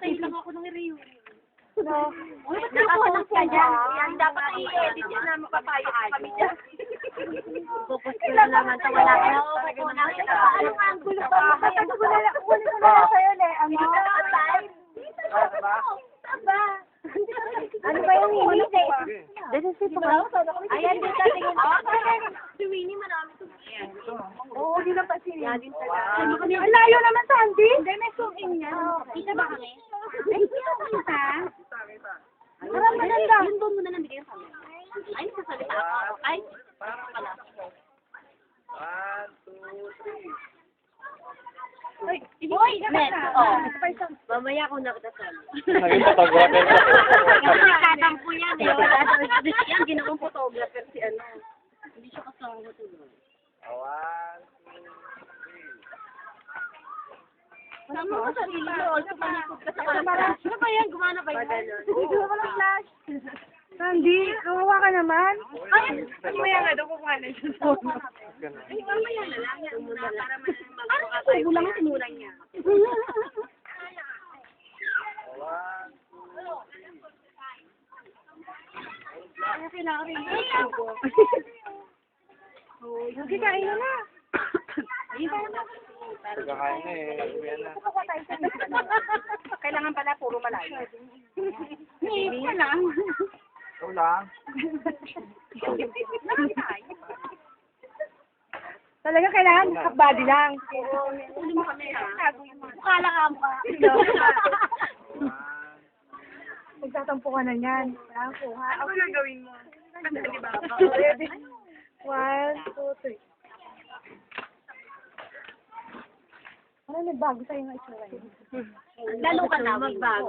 Save lang ako ng Rio. No. Nakapost ka dyan. Yan, dapat i-edit yan na mapapayos kami dyan. Focus ko na naman ito. Wala ka na ako. Anong angulo pa? Kunin ko na lang sa'yo, Ano? Ano ba yung hindi? This is it. Ayan, dito tingin. Si Winnie, marami ito. Oo, hindi na pa siya. Ang Ang layo naman, Sandy. Hindi, may zoom in niya. Kita ba kami? Ay, kita. Parang maganda. Yung doon mo na nabigay sa amin. Ay, sasalita ako. Ay, pala. 1, 2, 3. Ay, next. Oh. Mamaya ako nakasal. Naging photographer ka. Kasi katampo yan eh. Wala daw yan. Ginawang photographer si ano. Hindi siya kasama ito. 1, 2, 3. Sama ko sa sarili mo. Also, panikot ka sa camera. Ano ba yan? Gumana ba yan? Video ko ng flash. Sandy, kawawa ka naman. Ay, mamaya nga daw kung ano yung phone. Ay, mamaya na lang yan. Para magpaka tayo. Ano? Bulang sinulan niya. Kaya kailangan rin yung Sige, kain na na. Kakain na eh. Uwi na. Kailangan pala puro malayo. Hindi ka lang. Ikaw lang. Talaga kailangan half body lang. Uli mo kami ha. Mukha lang ang mukha. Magtatampo ka na niyan. Kailangan kuha. Ano gagawin mo? Di ba? Ready? 1, 2, 3. Ano nagbago sa'yo ng itsura niya? Lalo ka na magbago.